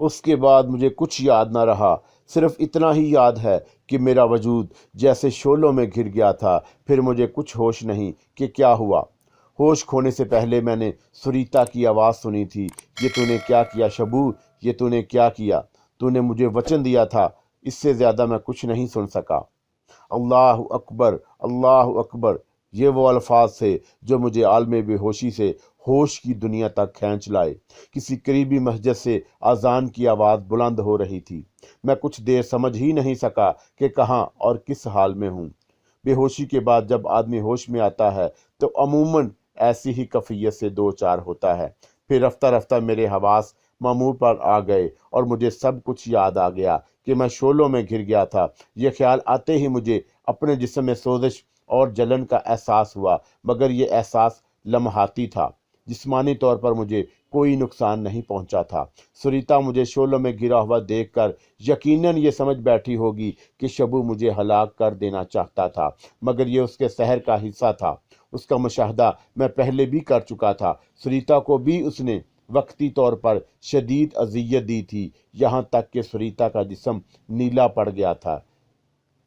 اس کے بعد مجھے کچھ یاد نہ رہا، صرف اتنا ہی یاد ہے کہ میرا وجود جیسے شعلوں میں گر گیا تھا۔ پھر مجھے کچھ ہوش نہیں کہ کیا ہوا۔ ہوش کھونے سے پہلے میں نے سریتا کی آواز سنی تھی، یہ تو نے کیا کیا شبو، یہ تو نے کیا کیا؟ تو نے مجھے وچن دیا تھا۔ اس سے زیادہ میں کچھ نہیں سن سکا۔ اللہ اکبر، اللہ اکبر، یہ وہ الفاظ تھے جو مجھے عالم بے ہوشی سے ہوش کی دنیا تک کھینچ لائے۔ کسی قریبی مسجد سے اذان کی آواز بلند ہو رہی تھی۔ میں کچھ دیر سمجھ ہی نہیں سکا کہ کہاں اور کس حال میں ہوں۔ بے ہوشی کے بعد جب آدمی ہوش میں آتا ہے تو عموماً ایسی ہی کیفیت سے دو چار ہوتا ہے۔ پھر رفتہ رفتہ میرے حواس معمول پر آ گئے اور مجھے سب کچھ یاد آ گیا کہ میں شعلوں میں گر گیا تھا۔ یہ خیال آتے ہی مجھے اپنے جسم میں سوزش اور جلن کا احساس ہوا، مگر یہ احساس لمحاتی تھا۔ جسمانی طور پر مجھے کوئی نقصان نہیں پہنچا تھا۔ سریتا مجھے شعلوں میں گرا ہوا دیکھ کر یقیناً یہ سمجھ بیٹھی ہوگی کہ شبو مجھے ہلاک کر دینا چاہتا تھا، مگر یہ اس کے سحر کا حصہ تھا۔ اس کا مشاہدہ میں پہلے بھی کر چکا تھا۔ سریتا کو بھی اس نے وقتی طور پر شدید اذیت دی تھی، یہاں تک کہ سریتا کا جسم نیلا پڑ گیا تھا۔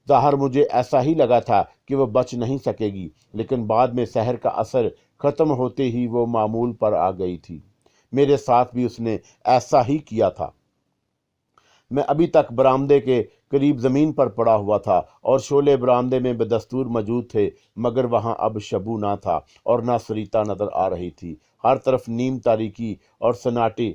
ظاہر مجھے ایسا ہی لگا تھا کہ وہ بچ نہیں سکے گی، لیکن بعد میں سحر کا اثر ختم ہوتے ہی وہ معمول پر آ گئی تھی۔ میرے ساتھ بھی اس نے ایسا ہی کیا تھا۔ میں ابھی تک برآمدے کے قریب زمین پر پڑا ہوا تھا اور شعلے برآمدے میں بدستور موجود تھے، مگر وہاں اب شبو نہ تھا اور نہ سریتا نظر آ رہی تھی۔ ہر طرف نیم تاریکی اور سناٹے،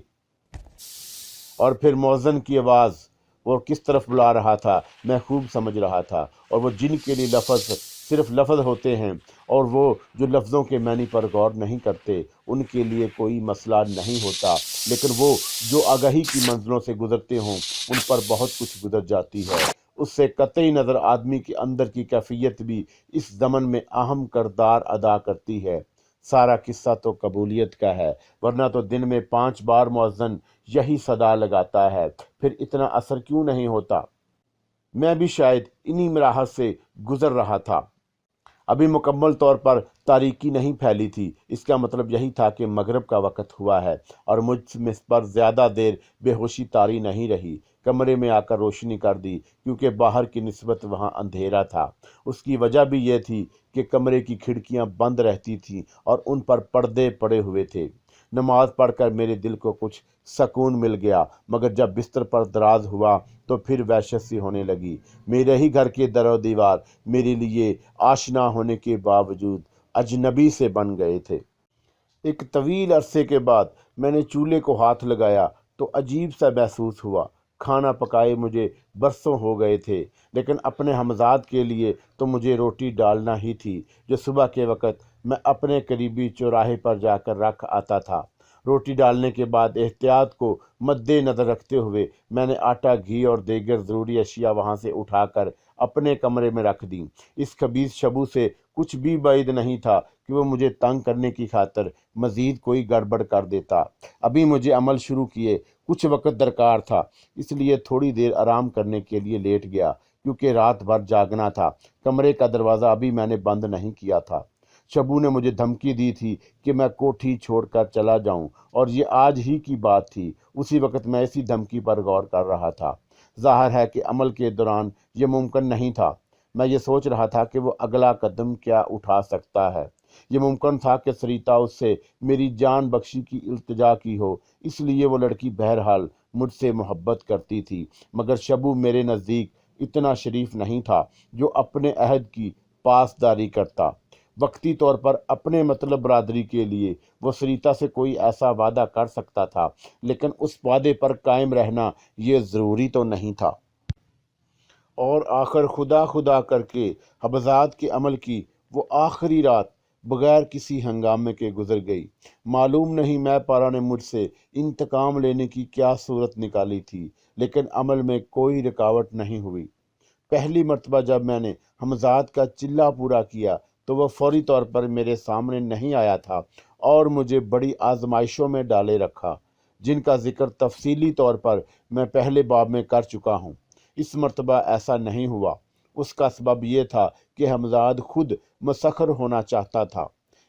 اور پھر مؤذن کی آواز وہ کس طرف بلا رہا تھا میں خوب سمجھ رہا تھا، اور وہ جن کے لیے لفظ صرف لفظ ہوتے ہیں اور وہ جو لفظوں کے معنی پر غور نہیں کرتے ان کے لیے کوئی مسئلہ نہیں ہوتا، لیکن وہ جو آگاہی کی منزلوں سے گزرتے ہوں ان پر بہت کچھ گزر جاتی ہے۔ اس سے قطعی نظر آدمی کے اندر کی کیفیت بھی اس ضمن میں اہم کردار ادا کرتی ہے۔ سارا قصہ تو قبولیت کا ہے، ورنہ تو دن میں 5 بار مؤذن یہی صدا لگاتا ہے، پھر اتنا اثر کیوں نہیں ہوتا؟ میں بھی شاید انہی مراحل سے گزر رہا تھا۔ ابھی مکمل طور پر تاریکی نہیں پھیلی تھی، اس کا مطلب یہی تھا کہ مغرب کا وقت ہوا ہے، اور مجھ پر زیادہ دیر بے ہوشی طاری نہیں رہی۔ کمرے میں آ کر روشنی کر دی، کیونکہ باہر کی نسبت وہاں اندھیرا تھا۔ اس کی وجہ بھی یہ تھی کہ کمرے کی کھڑکیاں بند رہتی تھیں اور ان پر پردے پڑے ہوئے تھے۔ نماز پڑھ کر میرے دل کو کچھ سکون مل گیا، مگر جب بستر پر دراز ہوا تو پھر وحشت سی ہونے لگی۔ میرے ہی گھر کے در و دیوار میرے لیے آشنا ہونے کے باوجود اجنبی سے بن گئے تھے۔ ایک طویل عرصے کے بعد میں نے چولہے کو ہاتھ لگایا تو عجیب سا محسوس ہوا۔ کھانا پکائے مجھے برسوں ہو گئے تھے، لیکن اپنے ہمزاد کے لیے تو مجھے روٹی ڈالنا ہی تھی، جو صبح کے وقت میں اپنے قریبی چوراہے پر جا کر رکھ آتا تھا۔ روٹی ڈالنے کے بعد احتیاط کو مد نظر رکھتے ہوئے میں نے آٹا، گھی اور دیگر ضروری اشیاء وہاں سے اٹھا کر اپنے کمرے میں رکھ دیں۔ اس خبیث شبو سے کچھ بھی بعید نہیں تھا کہ وہ مجھے تنگ کرنے کی خاطر مزید کوئی گڑبڑ کر دیتا۔ ابھی مجھے عمل شروع کیے کچھ وقت درکار تھا، اس لیے تھوڑی دیر آرام کرنے کے لیے لیٹ گیا، کیونکہ رات بھر جاگنا تھا۔ کمرے کا دروازہ ابھی میں نے بند نہیں کیا تھا۔ شبو نے مجھے دھمکی دی تھی کہ میں کوٹھی چھوڑ کر چلا جاؤں، اور یہ آج ہی کی بات تھی۔ اسی وقت میں اسی دھمکی پر غور کر رہا تھا۔ ظاہر ہے کہ عمل کے دوران یہ ممکن نہیں تھا۔ میں یہ سوچ رہا تھا کہ وہ اگلا قدم کیا اٹھا سکتا ہے۔ یہ ممکن تھا کہ سریتا اس سے میری جان بخشی کی التجا کی ہو، اس لیے وہ لڑکی بہرحال مجھ سے محبت کرتی تھی، مگر شبو میرے نزدیک اتنا شریف نہیں تھا جو اپنے عہد کی پاسداری کرتا۔ وقتی طور پر اپنے مطلب برادری کے لیے وہ سریتا سے کوئی ایسا وعدہ کر سکتا تھا، لیکن اس وعدے پر قائم رہنا یہ ضروری تو نہیں تھا۔ اور آخر خدا خدا کر کے حبذات کے عمل کی وہ آخری رات بغیر کسی ہنگامے کے گزر گئی۔ معلوم نہیں میں پارا نے مجھ سے انتقام لینے کی کیا صورت نکالی تھی، لیکن عمل میں کوئی رکاوٹ نہیں ہوئی۔ پہلی مرتبہ جب میں نے حمزاد کا چلہ پورا کیا تو وہ فوری طور پر میرے سامنے نہیں آیا تھا اور مجھے بڑی آزمائشوں میں ڈالے رکھا، جن کا ذکر تفصیلی طور پر میں پہلے باب میں کر چکا ہوں۔ اس مرتبہ ایسا نہیں ہوا۔ اس کا سبب یہ تھا کہ حمزاد خود مسخر ہونا چاہتا تھا۔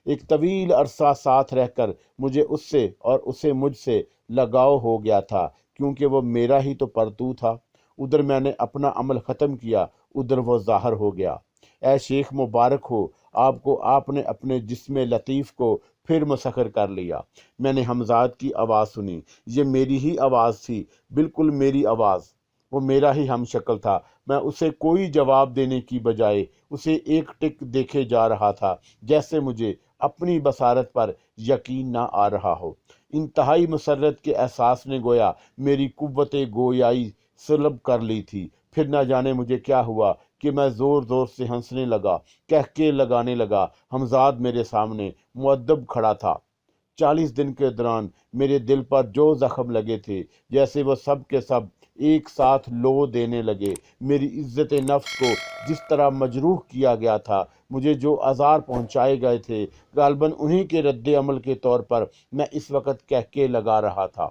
ایک طویل عرصہ ساتھ رہ کر مجھے اس سے اور اسے مجھ سے لگاؤ ہو گیا تھا۔ کیونکہ وہ میرا ہی تو پرتو تھا۔ ادھر میں نے اپنا عمل ختم کیا، ادھر وہ ظاہر ہو گیا۔ اے شیخ مبارک ہو آپ نے اپنے جسم لطیف کو پھر مسخر کر لیا۔ میں نے حمزاد کی آواز سنی، یہ میری ہی آواز تھی، بالکل میری آواز، وہ میرا ہی ہم شکل تھا۔ میں اسے کوئی جواب دینے کی بجائے اسے ایک ٹک دیکھے جا رہا تھا، جیسے مجھے اپنی بصارت پر یقین نہ آ رہا ہو۔ انتہائی مسرت کے احساس نے گویا میری قوت گویائی سلب کر لی تھی۔ پھر نہ جانے مجھے کیا ہوا کہ میں زور زور سے ہنسنے لگا، کہکے لگانے لگا۔ حمزاد میرے سامنے مؤدب کھڑا تھا۔ 40 دن کے دوران میرے دل پر جو زخم لگے تھے، جیسے وہ سب کے سب ایک ساتھ لو دینے لگے۔ میری عزت نفس کو جس طرح مجروح کیا گیا تھا، مجھے جو آزار پہنچائے گئے تھے، غالباً انہی کے رد عمل کے طور پر میں اس وقت کہکے لگا رہا تھا،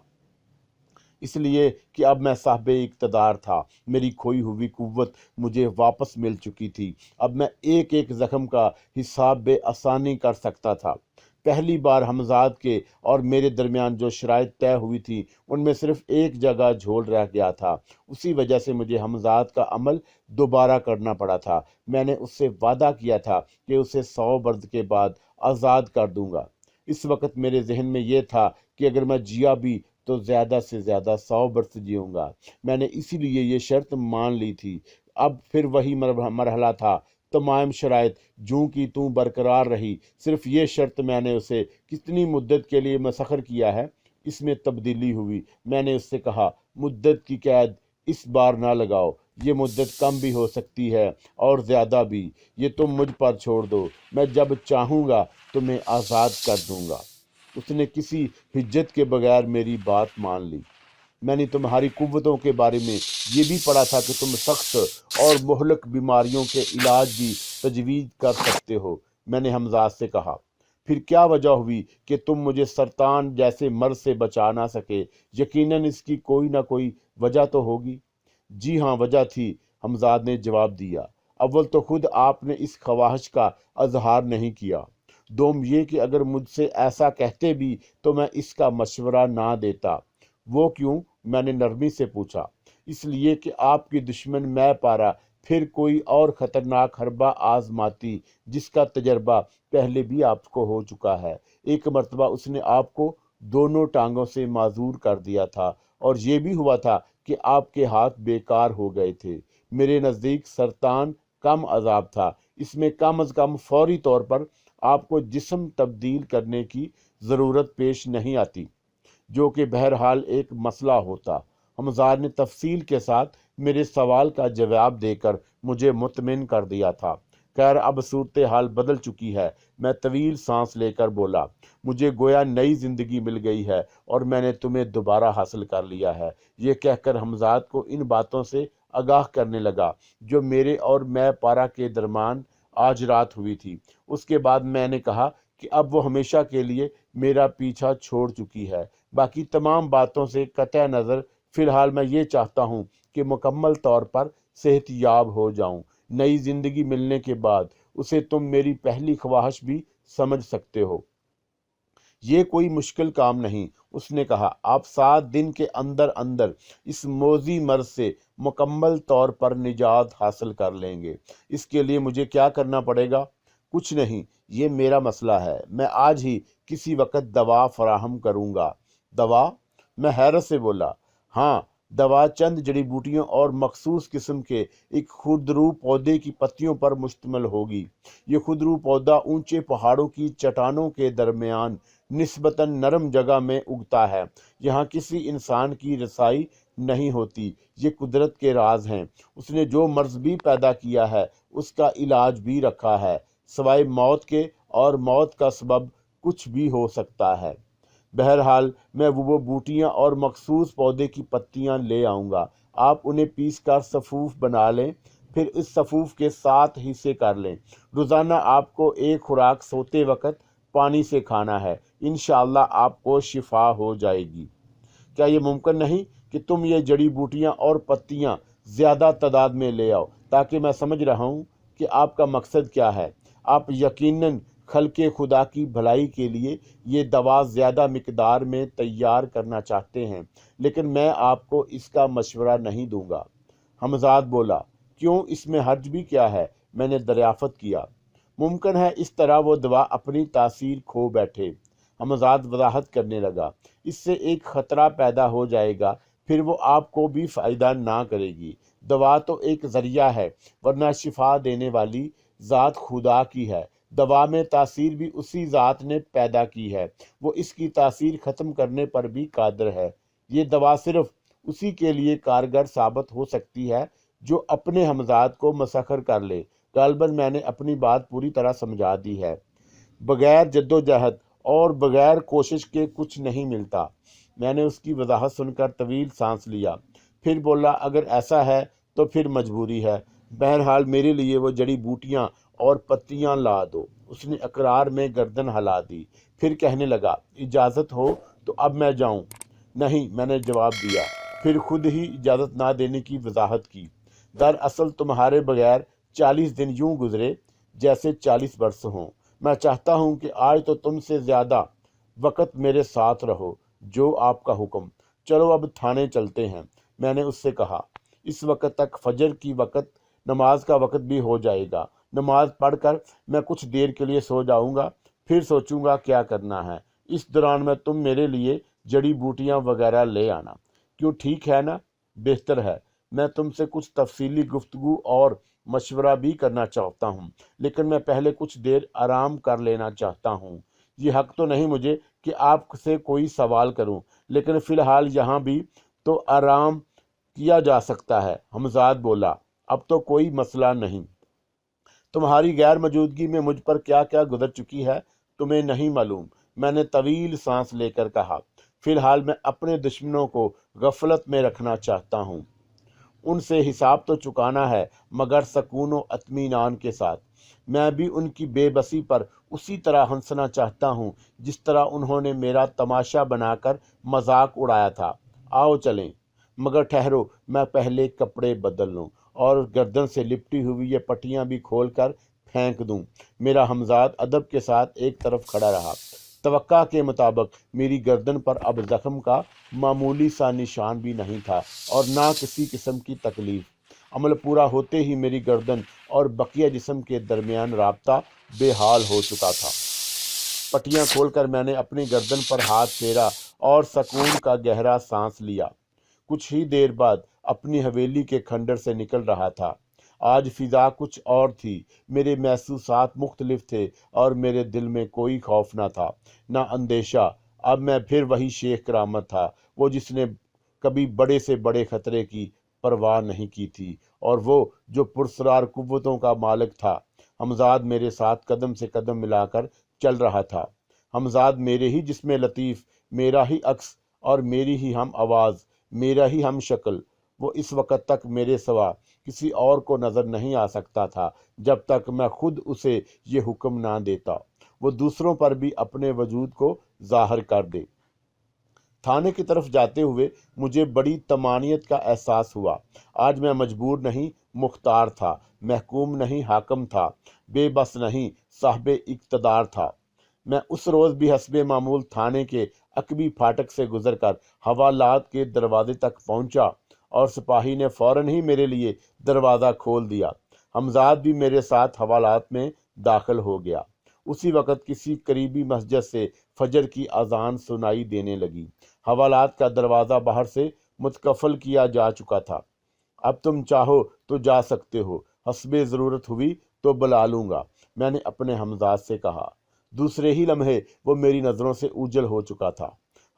اس لیے کہ اب میں صاحب اقتدار تھا۔ میری کھوئی ہوئی قوت مجھے واپس مل چکی تھی۔ اب میں ایک ایک زخم کا حساب بے آسانی کر سکتا تھا۔ پہلی بار حمزاد کے اور میرے درمیان جو شرائط طے ہوئی تھی، ان میں صرف ایک جگہ جھول رہ گیا تھا۔ اسی وجہ سے مجھے حمزاد کا عمل دوبارہ کرنا پڑا تھا۔ میں نے اس سے وعدہ کیا تھا کہ اسے 100 برس کے بعد آزاد کر دوں گا۔ اس وقت میرے ذہن میں یہ تھا کہ اگر میں جیا بھی تو زیادہ سے زیادہ 100 برس جیوں گا۔ میں نے اسی لیے یہ شرط مان لی تھی۔ اب پھر وہی مرحلہ تھا، تمام شرائط جوں کی توں برقرار رہی، صرف یہ شرط میں نے اسے کتنی مدت کے لیے مسخر کیا ہے، اس میں تبدیلی ہوئی۔ میں نے اس سے کہا، مدت کی قید اس بار نہ لگاؤ، یہ مدت کم بھی ہو سکتی ہے اور زیادہ بھی، یہ تم مجھ پر چھوڑ دو، میں جب چاہوں گا تمہیں آزاد کر دوں گا۔ اس نے کسی حجت کے بغیر میری بات مان لی۔ میں نے تمہاری قوتوں کے بارے میں یہ بھی پڑھا تھا کہ تم سخت اور مہلک بیماریوں کے علاج بھی تجویز کر سکتے ہو۔ میں نے حمزاد سے کہا، پھر کیا وجہ ہوئی کہ تم مجھے سرطان جیسے مرض سے بچا نہ سکے؟ یقیناً اس کی کوئی نہ کوئی وجہ تو ہوگی۔ جی ہاں، وجہ تھی، حمزاد نے جواب دیا۔ اول تو خود آپ نے اس خواہش کا اظہار نہیں کیا، دوم یہ کہ اگر مجھ سے ایسا کہتے بھی تو میں اس کا مشورہ نہ دیتا۔ وہ کیوں؟ میں نے نرمی سے پوچھا۔ اس لیے کہ آپ کی دشمن میں پارا پھر کوئی اور خطرناک حربہ آزماتی، جس کا تجربہ پہلے بھی آپ کو ہو چکا ہے۔ ایک مرتبہ اس نے آپ کو دونوں ٹانگوں سے معذور کر دیا تھا، اور یہ بھی ہوا تھا کہ آپ کے ہاتھ بیکار ہو گئے تھے۔ میرے نزدیک سرطان کم عذاب تھا، اس میں کم از کم فوری طور پر آپ کو جسم تبدیل کرنے کی ضرورت پیش نہیں آتی، جو کہ بہرحال ایک مسئلہ ہوتا۔ حمزاد نے تفصیل کے ساتھ میرے سوال کا جواب دے کر مجھے مطمئن کر دیا تھا۔ خیر، اب صورتحال بدل چکی ہے۔ میں طویل سانس لے کر بولا، مجھے گویا نئی زندگی مل گئی ہے اور میں نے تمہیں دوبارہ حاصل کر لیا ہے۔ یہ کہہ کر حمزاد کو ان باتوں سے آگاہ کرنے لگا جو میرے اور میں پارا کے درمیان آج رات ہوئی تھی۔ اس کے بعد میں نے کہا کہ اب وہ ہمیشہ کے لیے میرا پیچھا چھوڑ چکی ہے۔ باقی تمام باتوں سے قطع نظر، فی الحال میں یہ چاہتا ہوں کہ مکمل طور پر صحت یاب ہو جاؤں۔ نئی زندگی ملنے کے بعد اسے تم میری پہلی خواہش بھی سمجھ سکتے ہو۔ یہ کوئی مشکل کام نہیں، اس نے کہا۔ آپ 7 دن کے اندر اندر اس موذی مرض سے مکمل طور پر نجات حاصل کر لیں گے۔ اس کے لیے مجھے کیا کرنا پڑے گا؟ کچھ نہیں، یہ میرا مسئلہ ہے۔ میں آج ہی کسی وقت دوا فراہم کروں گا۔ دوا؟ میں حیرت سے بولا۔ ہاں، دوا چند جڑی بوٹیوں اور مخصوص قسم کے ایک خودرو پودے کی پتیوں پر مشتمل ہوگی۔ یہ خودرو پودا اونچے پہاڑوں کی چٹانوں کے درمیان نسبتاً نرم جگہ میں اگتا ہے۔ یہاں کسی انسان کی رسائی نہیں ہوتی۔ یہ قدرت کے راز ہیں۔ اس نے جو مرض بھی پیدا کیا ہے، اس کا علاج بھی رکھا ہے، سوائے موت کے، اور موت کا سبب کچھ بھی ہو سکتا ہے۔ بہرحال میں وہ بوٹیاں اور مخصوص پودے کی پتیاں لے آؤں گا۔ آپ انہیں پیس کر صفوف بنا لیں، پھر اس صفوف کے 7 حصے کر لیں۔ روزانہ آپ کو ایک خوراک سوتے وقت پانی سے کھانا ہے۔ انشاءاللہ آپ کو شفا ہو جائے گی۔ کیا یہ ممکن نہیں کہ تم یہ جڑی بوٹیاں اور پتیاں زیادہ تعداد میں لے آؤ، تاکہ میں سمجھ رہا ہوں کہ آپ کا مقصد کیا ہے؟ آپ یقیناً خلق خدا کی بھلائی کے لیے یہ دوا زیادہ مقدار میں تیار کرنا چاہتے ہیں، لیکن میں آپ کو اس کا مشورہ نہیں دوں گا۔ حمزاد بولا، کیوں، اس میں حرج بھی کیا ہے؟ میں نے دریافت کیا۔ ممکن ہے اس طرح وہ دوا اپنی تاثیر کھو بیٹھے۔ حمزاد وضاحت کرنے لگا، اس سے ایک خطرہ پیدا ہو جائے گا، پھر وہ آپ کو بھی فائدہ نہ کرے گی۔ دوا تو ایک ذریعہ ہے، ورنہ شفا دینے والی ذات خدا کی ہے۔ دوا میں تاثیر بھی اسی ذات نے پیدا کی ہے، وہ اس کی تاثیر ختم کرنے پر بھی قادر ہے۔ یہ دوا صرف اسی کے لیے کارگر ثابت ہو سکتی ہے جو اپنے حمزاد کو مسخر کر لے۔ غالباً میں نے اپنی بات پوری طرح سمجھا دی ہے۔ بغیر جد و جہد اور بغیر کوشش کے کچھ نہیں ملتا۔ میں نے اس کی وضاحت سن کر طویل سانس لیا، پھر بولا، اگر ایسا ہے تو پھر مجبوری ہے۔ بہرحال میرے لیے وہ جڑی بوٹیاں اور پتیاں لا دو۔ اس نے اقرار میں گردن ہلا دی، پھر کہنے لگا، اجازت ہو تو اب میں جاؤں؟ نہیں، میں نے جواب دیا، پھر خود ہی اجازت نہ دینے کی وضاحت کی۔ دراصل تمہارے بغیر 40 دن یوں گزرے جیسے 40 برس ہوں۔ میں چاہتا ہوں کہ آج تو تم سے زیادہ وقت میرے ساتھ رہو۔ جو آپ کا حکم۔ چلو اب تھانے چلتے ہیں، میں نے اس سے کہا۔ اس وقت تک فجر کی وقت، نماز کا وقت بھی ہو جائے گا۔ نماز پڑھ کر میں کچھ دیر کے لیے سو جاؤں گا، پھر سوچوں گا کیا کرنا ہے۔ اس دوران میں تم میرے لیے جڑی بوٹیاں وغیرہ لے آنا۔ کیوں، ٹھیک ہے نا؟ بہتر ہے۔ میں تم سے کچھ تفصیلی گفتگو اور مشورہ بھی کرنا چاہتا ہوں، لیکن میں پہلے کچھ دیر آرام کر لینا چاہتا ہوں۔ یہ حق تو نہیں مجھے کہ آپ سے کوئی سوال کروں، لیکن فی الحال یہاں بھی تو آرام کیا جا سکتا ہے۔ حمزاد بولا، اب تو کوئی مسئلہ نہیں۔ تمہاری غیر موجودگی میں مجھ پر کیا کیا گزر چکی ہے تمہیں نہیں معلوم، میں نے طویل سانس لے کر کہا۔ فی الحال میں اپنے دشمنوں کو غفلت میں رکھنا چاہتا ہوں۔ ان سے حساب تو چکانا ہے، مگر سکون و اطمینان کے ساتھ۔ میں بھی ان کی بے بسی پر اسی طرح ہنسنا چاہتا ہوں جس طرح انہوں نے میرا تماشا بنا کر مذاق اڑایا تھا۔ آؤ چلیں، مگر ٹھہرو، میں پہلے کپڑے بدل لوں اور گردن سے لپٹی ہوئی یہ پٹیاں بھی کھول کر پھینک دوں۔ میرا حمزاد ادب کے ساتھ ایک طرف کھڑا رہا۔ توقع کے مطابق میری گردن پر اب زخم کا معمولی سا نشان بھی نہیں تھا اور نہ کسی قسم کی تکلیف۔ عمل پورا ہوتے ہی میری گردن اور بقیہ جسم کے درمیان رابطہ بے حال ہو چکا تھا۔ پٹیاں کھول کر میں نے اپنی گردن پر ہاتھ پھیرا اور سکون کا گہرا سانس لیا۔ کچھ ہی دیر بعد اپنی حویلی کے کھنڈر سے نکل رہا تھا۔ آج فضا کچھ اور تھی، میرے محسوسات مختلف تھے اور میرے دل میں کوئی خوف نہ تھا، نہ اندیشہ۔ اب میں پھر وہی شیخ کرامت تھا، وہ جس نے کبھی بڑے سے بڑے خطرے کی پرواہ نہیں کی تھی، اور وہ جو پرسرار قوتوں کا مالک تھا۔ حمزاد میرے ساتھ قدم سے قدم ملا کر چل رہا تھا۔ حمزاد میرے ہی جسم لطیف، میرا ہی عکس اور میری ہی ہم آواز، میرا ہی ہم شکل۔ وہ اس وقت تک میرے سوا کسی اور کو نظر نہیں آ سکتا تھا جب تک میں خود اسے یہ حکم نہ دیتا وہ دوسروں پر بھی اپنے وجود کو ظاہر کر دے۔ تھانے کی طرف جاتے ہوئے مجھے بڑی طمانینت کا احساس ہوا۔ آج میں مجبور نہیں، مختار تھا، محکوم نہیں، حاکم تھا، بے بس نہیں، صاحب اقتدار تھا۔ میں اس روز بھی حسب معمول تھانے کے عقبی پھاٹک سے گزر کر حوالات کے دروازے تک پہنچا اور سپاہی نے فوراً ہی میرے لیے دروازہ کھول دیا۔ حمزاد بھی میرے ساتھ حوالات میں داخل ہو گیا۔ اسی وقت کسی قریبی مسجد سے فجر کی اذان سنائی دینے لگی۔ حوالات کا دروازہ باہر سے متقفل کیا جا چکا تھا۔ اب تم چاہو تو جا سکتے ہو، حسب ضرورت ہوئی تو بلا لوں گا، میں نے اپنے حمزاد سے کہا۔ دوسرے ہی لمحے وہ میری نظروں سے اوجھل ہو چکا تھا۔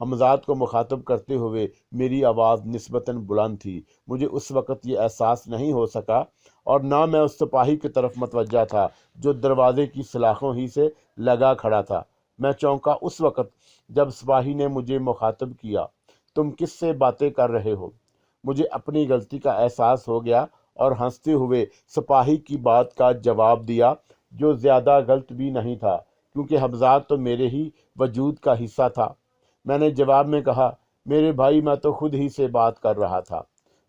حمزاد کو مخاطب کرتے ہوئے میری آواز نسبتاً بلند تھی۔ مجھے اس وقت یہ احساس نہیں ہو سکا، اور نہ میں اس سپاہی کی طرف متوجہ تھا جو دروازے کی سلاخوں ہی سے لگا کھڑا تھا۔ میں چونکا اس وقت جب سپاہی نے مجھے مخاطب کیا، تم کس سے باتیں کر رہے ہو؟ مجھے اپنی غلطی کا احساس ہو گیا اور ہنستے ہوئے سپاہی کی بات کا جواب دیا، جو زیادہ غلط بھی نہیں تھا کیونکہ حمزاد تو میرے ہی وجود کا حصہ تھا۔ میں نے جواب میں کہا، میرے بھائی، میں تو خود ہی سے بات کر رہا تھا۔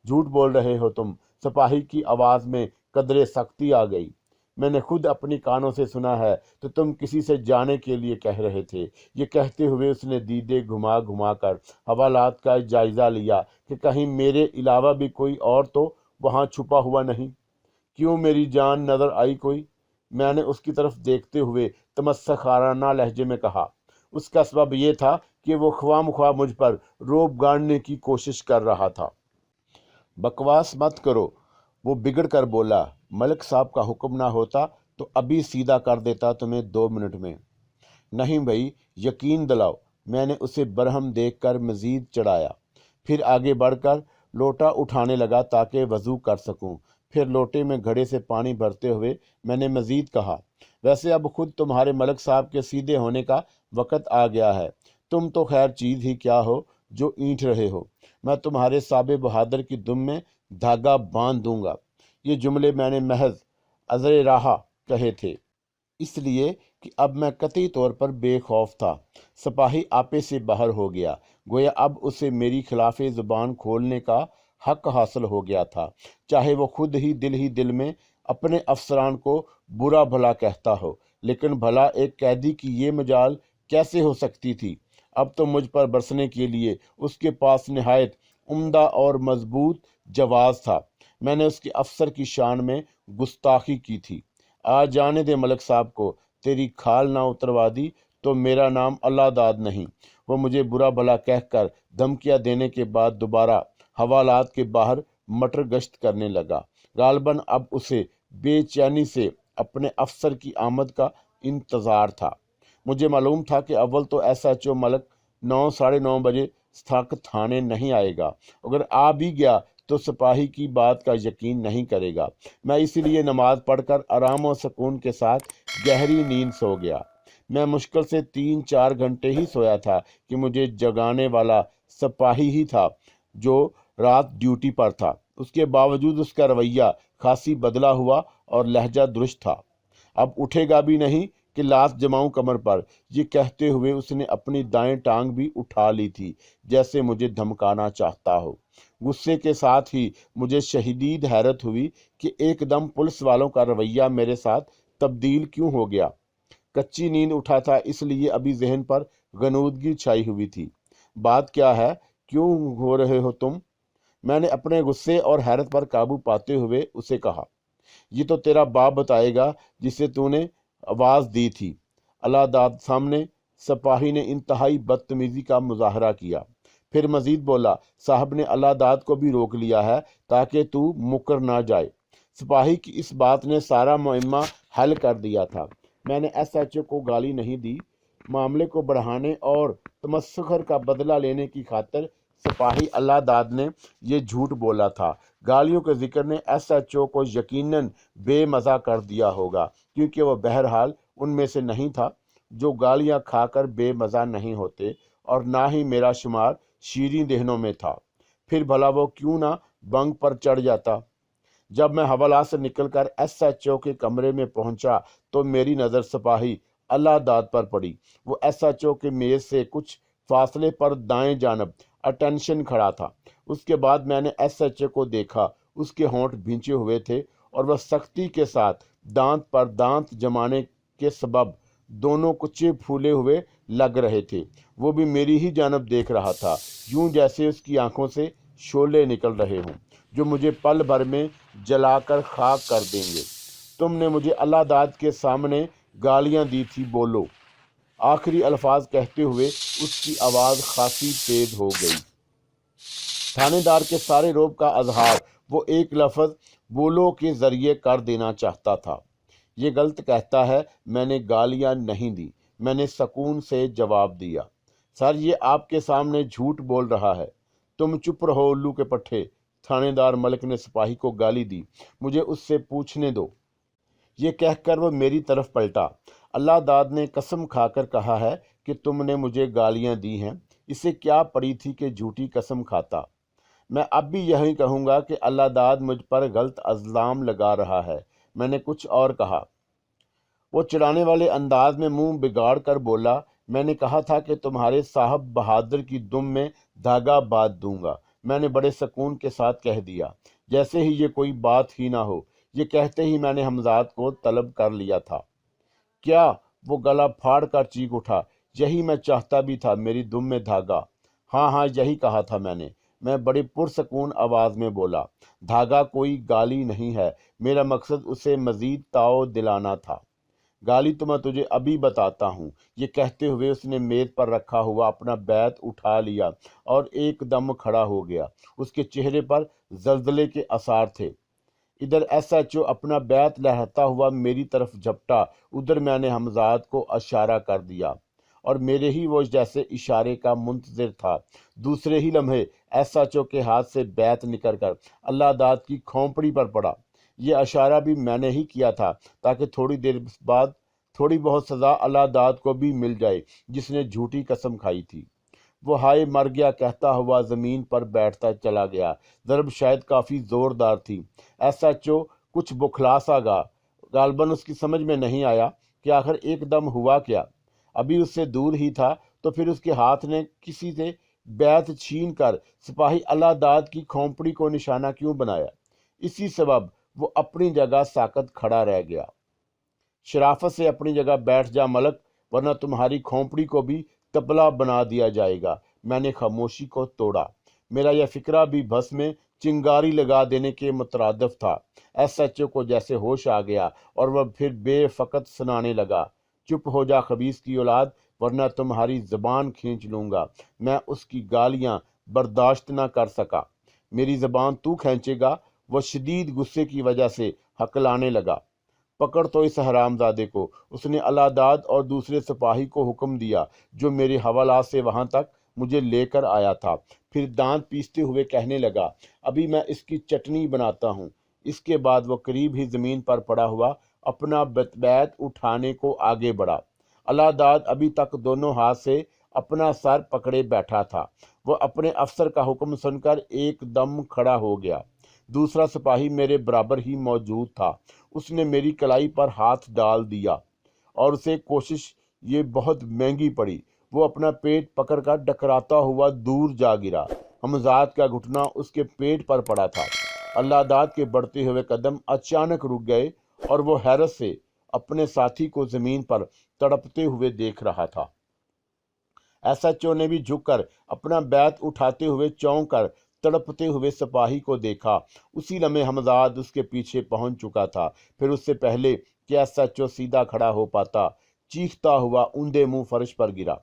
جھوٹ بول رہے ہو تم، سپاہی کی آواز میں قدرے سختی آ گئی۔ میں نے خود اپنی کانوں سے سنا ہے، تو تم کسی سے جانے کے لیے کہہ رہے تھے۔ یہ کہتے ہوئے اس نے دیدے گھما گھما کر حوالات کا جائزہ لیا کہ کہیں میرے علاوہ بھی کوئی اور تو وہاں چھپا ہوا نہیں۔ کیوں میری جان نظر آئی کوئی؟ میں نے اس کی طرف دیکھتے ہوئے تمسخرانہ لہجے میں کہا۔ اس کا سبب یہ تھا کہ وہ خواہ مخواہ مجھ پر روب گاڑنے کی کوشش کر رہا تھا۔ بکواس مت کرو، وہ بگڑ کر بولا۔ ملک صاحب کا حکم نہ ہوتا تو ابھی سیدھا کر دیتا تمہیں 2 منٹ میں۔ نہیں بھائی، یقین دلاؤ۔ میں نے اسے برہم دیکھ کر مزید چڑھایا، پھر آگے بڑھ کر لوٹا اٹھانے لگا تاکہ وضو کر سکوں۔ پھر لوٹے میں گھڑے سے پانی بھرتے ہوئے میں نے مزید کہا، ویسے اب خود تمہارے ملک صاحب کے سیدھے ہونے کا وقت آ گیا ہے۔ تم تو خیر چیز ہی کیا ہو جو اینٹ رہے ہو۔ میں تمہارے صاب بہادر کی دم میں دھاگا باندھ دوں گا۔ یہ جملے میں نے محض ازر راہ کہے تھے، اس لیے کہ اب میں قطعی طور پر بے خوف تھا۔ سپاہی آپے سے باہر ہو گیا، گویا اب اسے میری خلاف زبان کھولنے کا حق حاصل ہو گیا تھا، چاہے وہ خود ہی دل میں اپنے افسران کو برا بھلا کہتا ہو۔ لیکن بھلا ایک قیدی کی یہ مجال کیسے ہو سکتی تھی؟ اب تو مجھ پر برسنے کے لیے اس کے پاس نہایت عمدہ اور مضبوط جواز تھا۔ میں نے اس کے افسر کی شان میں گستاخی کی تھی۔ آ جانے دے ملک صاحب کو، تیری کھال نہ اتروا دی تو میرا نام اللہ داد نہیں۔ وہ مجھے برا بھلا کہہ کر دھمکیاں دینے کے بعد دوبارہ حوالات کے باہر مٹر گشت کرنے لگا۔ غالباً اب اسے بے چینی سے اپنے افسر کی آمد کا انتظار تھا۔ مجھے معلوم تھا کہ اول تو ایس ایچ او ملک 9 ساڑھے 9 بجے تک تھانے نہیں آئے گا، اگر آ بھی گیا تو سپاہی کی بات کا یقین نہیں کرے گا۔ میں اسی لیے نماز پڑھ کر آرام و سکون کے ساتھ گہری نیند سو گیا۔ میں مشکل سے 3-4 گھنٹے ہی سویا تھا کہ مجھے جگانے والا سپاہی ہی تھا جو رات ڈیوٹی پر تھا۔ اس کے باوجود اس کا رویہ خاصی بدلا ہوا اور لہجہ درست تھا۔ اب اٹھے گا بھی نہیں کہ لات جماؤں کمر پر، یہ کہتے ہوئے اس نے اپنی دائیں ٹانگ بھی اٹھا لی تھی، جیسے مجھے دھمکانا چاہتا ہو۔ غصے کے ساتھ ہی مجھے شدید حیرت ہوئی کہ ایک دم پولیس والوں کا رویہ میرے ساتھ تبدیل کیوں ہو گیا۔ کچی نیند اٹھا تھا، اس لیے ابھی ذہن پر غنودگی چھائی ہوئی تھی۔ بات کیا ہے؟ کیوں ہو رہے ہو تم؟ میں نے اپنے غصے اور حیرت پر قابو پاتے ہوئے اسے کہا، یہ تو تیرا باپ بتائے گا جسے تو نے آواز دی تھی۔ اللہ داد سامنے سپاہی نے انتہائی بدتمیزی کا مظاہرہ کیا، پھر مزید بولا، صاحب نے اللہ داد کو بھی روک لیا ہے تاکہ تو مکر نہ جائے۔ سپاہی کی اس بات نے سارا معمہ حل کر دیا تھا۔ میں نے ایس ایچ او کو گالی نہیں دی۔ معاملے کو بڑھانے اور تمسخر کا بدلہ لینے کی خاطر سپاہی اللہ داد نے یہ جھوٹ بولا تھا۔ گالیوں کے ذکر نے ایس ایچ او کو یقیناً بے مزہ کر دیا ہوگا، کیونکہ وہ بہرحال ان میں سے نہیں تھا جو گالیاں کھا کر بے مزہ نہیں ہوتے، اور نہ ہی میرا شمار شیریں دہنوں میں تھا۔ پھر بھلا وہ کیوں نہ بنگ پر چڑھ جاتا۔ جب میں حوالات سے نکل کر ایس ایچ او کے کمرے میں پہنچا تو میری نظر سپاہی اللہ داد پر پڑی۔ وہ ایس ایچ او کے میز سے کچھ فاصلے پر دائیں جانب اٹینشن کھڑا تھا۔ اس کے بعد میں نے ایس ایچ او کو دیکھا، اس کے ہونٹ بھینچے ہوئے تھے اور وہ سختی کے ساتھ دانت پر دانت جمانے کے سبب دونوں کچے پھولے ہوئے لگ رہے تھے۔ وہ بھی میری ہی جانب دیکھ رہا تھا، یوں جیسے اس کی آنکھوں سے شعلے نکل رہے ہوں جو مجھے پل بھر میں جلا کر خاک کر دیں گے۔ تم نے مجھے اللہ داد کے سامنے گالیاں دی تھی، بولو۔ آخری الفاظ کہتے ہوئے اس کی آواز خاصی تیز ہو گئی۔ تھانے دار کے سارے رعب کا اظہار وہ ایک لفظ بولو کے ذریعے کر دینا چاہتا تھا۔ یہ غلط کہتا ہے، میں نے گالیاں نہیں دی، میں نے سکون سے جواب دیا، سر یہ آپ کے سامنے جھوٹ بول رہا ہے۔ تم چپ رہو الو کے پٹھے، تھانے دار ملک نے سپاہی کو گالی دی، مجھے اس سے پوچھنے دو۔ یہ کہہ کر وہ میری طرف پلٹا۔ اللہ داد نے قسم کھا کر کہا ہے کہ تم نے مجھے گالیاں دی ہیں۔ اسے کیا پڑی تھی کہ جھوٹی قسم کھاتا؟ میں اب بھی یہی کہوں گا کہ اللہ داد مجھ پر غلط الزام لگا رہا ہے۔ میں نے کچھ اور کہا۔ وہ چڑھانے والے انداز میں منہ بگاڑ کر بولا، میں نے کہا تھا کہ تمہارے صاحب بہادر کی دم میں دھاگا باندھ دوں گا۔ میں نے بڑے سکون کے ساتھ کہہ دیا، جیسے ہی یہ کوئی بات ہی نہ ہو۔ یہ کہتے ہی میں نے حمزاد کو طلب کر لیا تھا۔ کیا؟ وہ گلا پھاڑ کر چیخ اٹھا۔ یہی میں چاہتا بھی تھا، میری دم میں دھاگا۔ ہاں ہاں، یہی کہا تھا میں نے، میں بڑی پرسکون آواز میں بولا۔ دھاگا کوئی گالی نہیں ہے، میرا مقصد اسے مزید تاؤ دلانا تھا۔ گالی تو میں تجھے ابھی بتاتا ہوں۔ یہ کہتے ہوئے اس نے میز پر رکھا ہوا اپنا بیت اٹھا لیا اور ایک دم کھڑا ہو گیا۔ اس کے چہرے پر زلزلے کے آثار تھے۔ ادھر ایس ایچ او اپنا بیت لہراتا ہوا میری طرف جھپٹا، ادھر میں نے حمزاد کو اشارہ کر دیا اور میرے ہی وہ جیسے اشارے کا منتظر تھا۔ دوسرے ہی لمحے ایس ایچ او کے ہاتھ سے بیت نکل کر اللہ داد کی کھوپڑی پر پڑا۔ یہ اشارہ بھی میں نے ہی کیا تھا تاکہ تھوڑی دیر بعد تھوڑی بہت سزا اللہ داد کو بھی مل جائے جس نے جھوٹی قسم کھائی تھی۔ وہ ہائے مر گیا کہتا ہوا زمین پر بیٹھتا چلا گیا۔ ضرب شاید کافی زوردار تھی۔ ایس ایچ او کچھ بکھلا سا گا۔ غالباً اس کی سمجھ میں نہیں آیا کہ آخر ایک دم ہوا کیا۔ ابھی اس سے دور ہی تھا تو پھر اس کے ہاتھ نے کسی سے بیت چھین کر سپاہی اللہ داد کی کھوپڑی کو نشانہ کیوں بنایا؟ اسی سبب وہ اپنی جگہ ساکت کھڑا رہ گیا۔ شرافت سے اپنی جگہ بیٹھ جا ملک، ورنہ تمہاری کھوپڑی کو بھی تبلا بنا دیا جائے گا۔ میں نے خاموشی کو توڑا۔ میرا یہ فکرہ بھی بس میں چنگاری لگا دینے کے مترادف تھا۔ ایس ایچ او کو جیسے ہوش آ گیا اور وہ پھر بے فقط سنانے لگا۔ چپ ہو جا خبیث کی اولاد، ورنہ تمہاری زبان کھینچ لوں گا۔ میں اس کی گالیاں برداشت نہ کر سکا۔ میری زبان تو کھینچے گا؟ وہ شدید غصے کی وجہ سے ہکلانے لگا۔ پکڑ تو اس حرام زادے کو۔ اس نے اللہ داد اور دوسرے سپاہی کو حکم دیا جو میرے حوالات سے وہاں تک مجھے لے کر آیا تھا۔ پھر دانت پیستے ہوئے کہنے لگا، ابھی میں اس کی چٹنی بناتا ہوں۔ اس کے بعد وہ قریب ہی زمین پر پڑا ہوا اپنا بیت اٹھانے کو آگے بڑھا۔ اللہ داد ابھی تک دونوں ہاتھ سے اپنا سر پکڑے بیٹھا تھا۔ وہ اپنے افسر کا حکم سن کر ایک دم کھڑا ہو گیا۔ دوسرا سپاہی میرے برابر ہی موجود تھا۔ اس نے میری کلائی پر ہاتھ ڈال دیا اور اسے کوشش یہ بہت مہنگی پڑی۔ وہ اپنا پیٹ پکڑ کر ڈکراتا ہوا دور جا گرا۔ حمزاد کا گھٹنا اس کے پیٹ پر پڑا تھا۔ اللہ داد کے بڑھتے ہوئے قدم اچانک رک گئے اور وہ حیرت سے اپنے ساتھی کو زمین پر تڑپتے ہوئے دیکھ رہا تھا۔ ایس ایچ او نے بھی جھک کر اپنا بیت اٹھاتے ہوئے چونک کر تڑپتے ہوئے سپاہی کو دیکھا۔ اسی لمحے حمزاد اس کے پیچھے پہنچ چکا تھا۔ پھر اس سے پہلے کہ ایس ایچ او سیدھا کھڑا ہو پاتا، چیختا ہوا اوندے منہ فرش پر گرا۔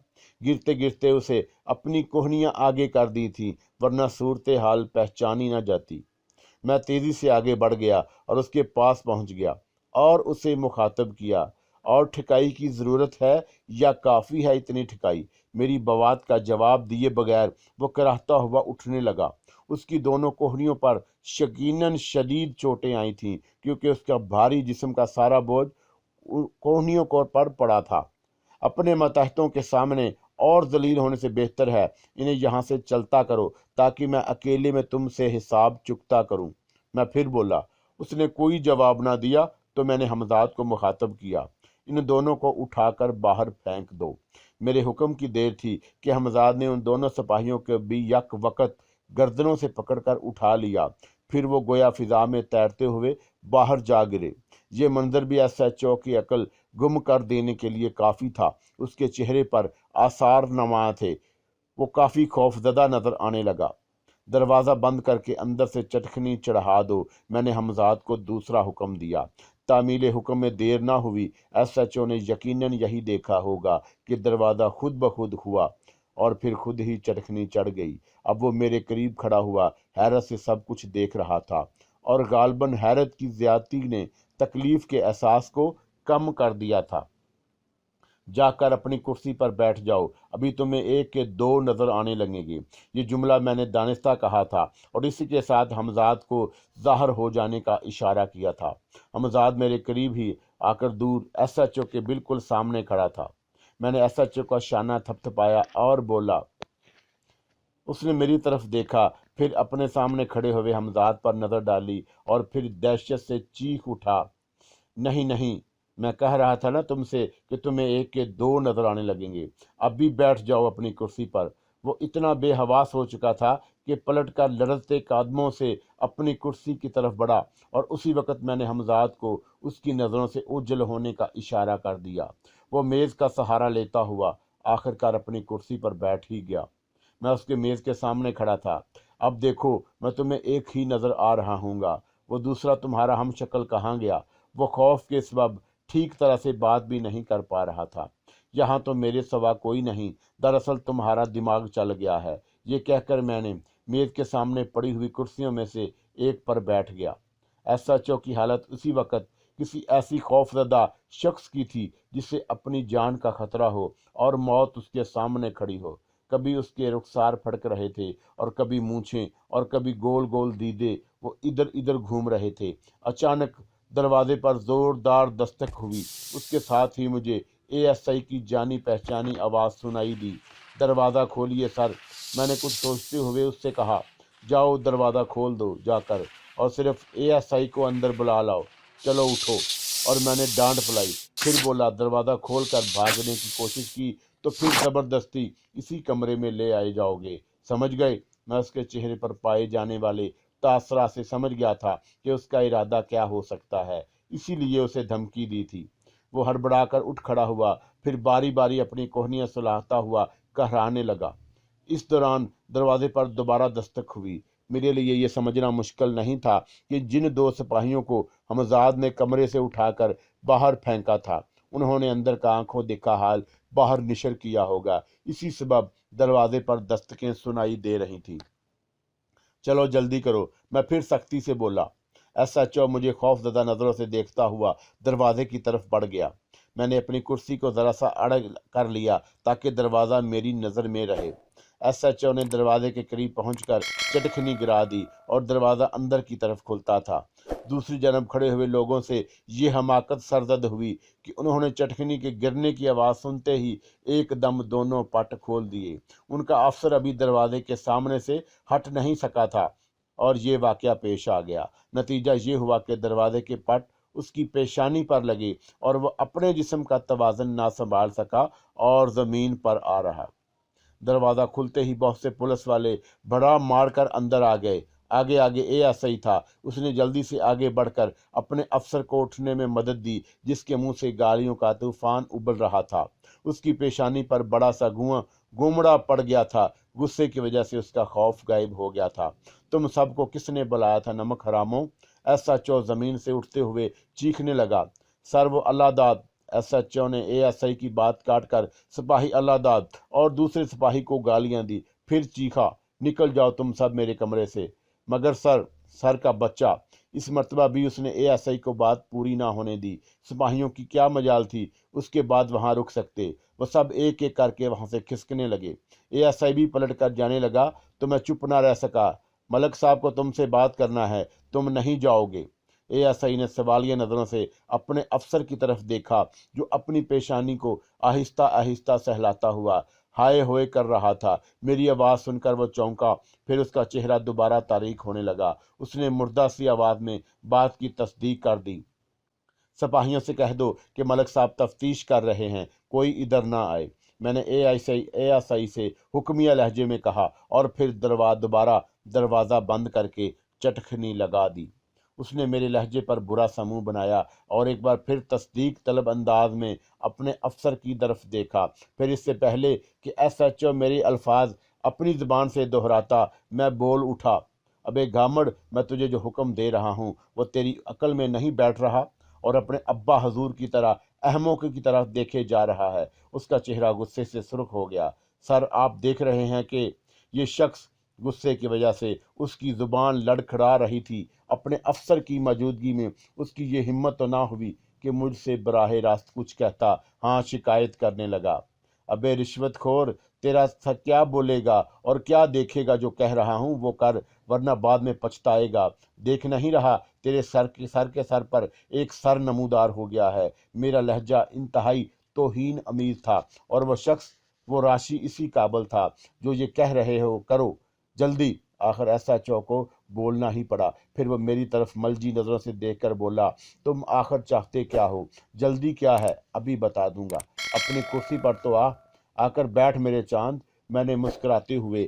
گرتے گرتے اسے اپنی کوہنیاں آگے کر دی تھی، ورنہ صورتحال پہچانی نہ جاتی۔ میں تیزی سے آگے بڑھ گیا اور اس کے پاس پہنچ گیا اور اسے مخاطب کیا، اور ٹھکائی کی ضرورت ہے یا کافی ہے اتنی ٹھکائی؟ میری بات کا جواب دیے بغیر وہ کراہتا ہوا اٹھنے لگا۔ اس کی دونوں کوہنیوں پر یقیناً شدید چوٹیں آئی تھیں، کیونکہ اس کا بھاری جسم کا سارا بوجھ کوہنیوں پر پڑا تھا۔ اپنے ماتحتوں کے سامنے اور ذلیل ہونے سے بہتر ہے انہیں یہاں سے چلتا کرو تاکہ میں اکیلے میں تم سے حساب چکتا کروں۔ میں پھر بولا۔ اس نے کوئی جواب نہ دیا تو میں نے حمزاد کو مخاطب کیا، ان دونوں کو اٹھا کر باہر پھینک دو۔ میرے حکم کی دیر تھی کہ حمزاد نے ان دونوں سپاہیوں کے بھی یک وقت گردنوں سے پکڑ کر اٹھا لیا۔ پھر وہ گویا فضا میں تیرتے ہوئے باہر جا گرے۔ یہ منظر بھی ایس ایچ او کی عقل گم کر دینے کے لیے کافی تھا۔ اس کے چہرے پر آثار نمایاں تھے۔ وہ کافی خوف زدہ نظر آنے لگا۔ دروازہ بند کر کے اندر سے چٹکنی چڑھا دو، میں نے حمزاد کو دوسرا حکم دیا۔ تعمیل حکم میں دیر نہ ہوئی۔ ایس ایچ او نے یقیناً یہی دیکھا ہوگا کہ دروازہ خود بخود ہوا اور پھر خود ہی چٹکنی چڑھ گئی۔ اب وہ میرے قریب کھڑا ہوا حیرت سے سب کچھ دیکھ رہا تھا، اور غالباً حیرت کی زیادتی نے تکلیف کے احساس کو کم کر دیا تھا۔ جا کر اپنی کرسی پر بیٹھ جاؤ، ابھی تمہیں ایک کے دو نظر آنے لگیں گے۔ یہ جملہ میں نے دانستہ کہا تھا اور اسی کے ساتھ حمزاد کو ظاہر ہو جانے کا اشارہ کیا تھا۔ حمزاد میرے قریب ہی آ کر دور ایس ایچ او کے بالکل سامنے کھڑا تھا۔ میں نے ایس ایچ او کا شانہ تھپتھپایا اور بولا۔ اس نے میری طرف دیکھا، پھر اپنے سامنے کھڑے ہوئے حمزاد پر نظر ڈالی اور پھر دہشت سے چیخ اٹھا، نہیں نہیں، میں کہہ رہا تھا نا تم سے کہ تمہیں ایک کے دو نظر آنے لگیں گے۔ اب بھی بیٹھ جاؤ اپنی کرسی پر۔ وہ اتنا بے حواس ہو چکا تھا کہ پلٹ کر لرزتے قدموں سے اپنی کرسی کی طرف بڑھا، اور اسی وقت میں نے حمزاد کو اس کی نظروں سے اوجھل ہونے کا اشارہ کر دیا۔ وہ میز کا سہارا لیتا ہوا آخر کار اپنی کرسی پر بیٹھ ہی گیا۔ میں اس کے میز کے سامنے کھڑا تھا۔ اب دیکھو، میں تمہیں ایک ہی نظر آ رہا ہوں گا۔ وہ دوسرا تمہارا ہم شکل کہاں گیا؟ وہ خوف کے سبب ٹھیک طرح سے بات بھی نہیں کر پا رہا تھا۔ یہاں تو میرے سوا کوئی نہیں، دراصل تمہارا دماغ چل گیا ہے۔ یہ کہہ کر میں نے میز کے سامنے پڑی ہوئی کرسیوں میں سے ایک پر بیٹھ گیا۔ ایس ایچ او کی حالت اسی وقت کسی ایسی خوف زدہ شخص کی تھی جسے اپنی جان کا خطرہ ہو اور موت اس کے سامنے کھڑی ہو۔ کبھی اس کے رخسار پھڑک رہے تھے اور کبھی مونچھیں اور کبھی گول گول دیدے وہ ادھر ادھر گھوم رہے تھے۔ اچانک دروازے پر زوردار دستک ہوئی۔ اس کے ساتھ ہی مجھے اے ایس آئی کی جانی پہچانی آواز سنائی دی، دروازہ کھولیے سر۔ میں نے کچھ سوچتے ہوئے اس سے کہا، جاؤ دروازہ کھول دو جا کر، اور صرف اے ایس آئی کو اندر بلا لاؤ۔ چلو اٹھو۔ اور میں نے ڈانٹ پلائی، پھر بولا دروازہ کھول کر بھاگنے کی کوشش کی تو پھر زبردستی اسی کمرے میں لے آئے جاؤ گے، سمجھ گئے؟ میں اس کے چہرے پر پائے جانے والے تاثرات سے سمجھ گیا تھا کہ اس کا ارادہ کیا ہو سکتا ہے، اسی لیے اسے دھمکی دی تھی۔ وہ ہڑبڑا کر اٹھ کھڑا ہوا، پھر باری باری اپنی کوہنیاں سلاتا ہوا کہرانے لگا۔ اس دوران دروازے پر دوبارہ دستک ہوئی۔ میرے لیے یہ سمجھنا مشکل نہیں تھا کہ جن دو سپاہیوں کو حمزاد نے کمرے سے اٹھا کر باہر پھینکا تھا، انہوں نے اندر کا آنکھوں دیکھا حال باہر نشر کیا ہوگا۔ اسی سبب دروازے پر دستکیں سنائی دے رہی تھی۔ چلو جلدی کرو، میں پھر سختی سے بولا۔ ایس ایچ او مجھے خوف زدہ نظروں سے دیکھتا ہوا دروازے کی طرف بڑھ گیا۔ میں نے اپنی کرسی کو ذرا سا اڑ کر لیا تاکہ دروازہ میری نظر میں رہے۔ ایس ایچ او نے دروازے کے قریب پہنچ کر چٹکھنی گرا دی اور دروازہ اندر کی طرف کھلتا تھا۔ دوسری جانب کھڑے ہوئے لوگوں سے یہ حماقت سرزد ہوئی کہ انہوں نے چٹکھنی کے گرنے کی آواز سنتے ہی ایک دم دونوں پٹ کھول دیے۔ ان کا افسر ابھی دروازے کے سامنے سے ہٹ نہیں سکا تھا اور یہ واقعہ پیش آ گیا۔ نتیجہ یہ ہوا کہ دروازے کے پٹ اس کی پیشانی پر لگے اور وہ اپنے جسم کا توازن نہ سنبھال سکا اور زمین پر آ رہا۔ دروازہ کھلتے ہی بہت سے پولیس والے بڑا مار کر اندر آ گئے۔ آگے آگے اے ایس آئی تھا۔ اس نے جلدی سے آگے بڑھ کر اپنے افسر کو اٹھنے میں مدد دی جس کے منہ سے گالیوں کا طوفان ابل رہا تھا۔ اس کی پیشانی پر بڑا سا گومڑا پڑ گیا تھا۔ غصے کی وجہ سے اس کا خوف غائب ہو گیا تھا۔ تم سب کو کس نے بلایا تھا نمک حراموں؟ ایس ایچ او زمین سے اٹھتے ہوئے چیخنے لگا۔ سر وہ اللہ داد۔ ایس ایچ او نے اے ایس آئی کی بات کاٹ کر سپاہی اللہ داد اور دوسرے سپاہی کو گالیاں دی، پھر چیخا، نکل جاؤ تم سب میرے کمرے سے۔ مگر سر کا بچہ، اس مرتبہ بھی اس نے اے ایس آئی کو بات پوری نہ ہونے دی۔ سپاہیوں کی کیا مجال تھی اس کے بعد وہاں رک سکتے؟ وہ سب ایک ایک کر کے وہاں سے کھسکنے لگے۔ اے ایس آئی بھی پلٹ کر جانے لگا تو میں چپ نہ رہ سکا۔ ملک صاحب کو تم سے بات کرنا ہے، تم نہیں جاؤ گے؟ اے ایس آئی نے سوالیہ نظروں سے اپنے افسر کی طرف دیکھا جو اپنی پیشانی کو آہستہ آہستہ سہلاتا ہوا ہائے ہوئے کر رہا تھا۔ میری آواز سن کر وہ چونکا، پھر اس کا چہرہ دوبارہ تاریک ہونے لگا۔ اس نے مردہ سی آواز میں بات کی تصدیق کر دی۔ سپاہیوں سے کہہ دو کہ ملک صاحب تفتیش کر رہے ہیں، کوئی ادھر نہ آئے۔ میں نے اے ایس آئی سے حکمیہ لہجے میں کہا اور پھر دوبارہ دروازہ بند کر کے چٹکھنی لگا دی۔ اس نے میرے لہجے پر برا سا منہ بنایا اور ایک بار پھر تصدیق طلب انداز میں اپنے افسر کی طرف دیکھا۔ پھر اس سے پہلے کہ ایس ایچ او میرے الفاظ اپنی زبان سے دہراتا میں بول اٹھا، ابے گھامڑ، میں تجھے جو حکم دے رہا ہوں وہ تیری عقل میں نہیں بیٹھ رہا اور اپنے ابا حضور کی طرح احمقوں کی طرف دیکھے جا رہا ہے۔ اس کا چہرہ غصے سے سرخ ہو گیا۔ سر، آپ دیکھ رہے ہیں کہ یہ شخص، غصے کی وجہ سے اس کی زبان لڑکھڑا رہی تھی، اپنے افسر کی موجودگی میں اس کی یہ ہمت تو نہ ہوئی کہ مجھ سے براہ راست کچھ کہتا۔ ہاں، شکایت کرنے لگا، ابے رشوت خور، تیرا سر کیا بولے گا اور کیا دیکھے گا؟ جو کہہ رہا ہوں وہ کر، ورنہ بعد میں پچھتائے گا۔ دیکھ نہیں رہا تیرے سر کے سر پر ایک سر نمودار ہو گیا ہے؟ میرا لہجہ انتہائی توہین آمیز تھا اور وہ شخص، وہ راشی اسی قابل تھا جو یہ کہہ رہے ہو کرو جلدی۔ آخر ایسا ایچ او کو بولنا ہی پڑا۔ پھر وہ میری طرف ملجی نظروں سے دیکھ کر بولا، تم آخر چاہتے کیا ہو؟ جلدی کیا ہے؟ ابھی بتا دوں گا۔ اپنی کرسی پر تو آ کر بیٹھ میرے چاند۔ میں نے مسکراتے ہوئے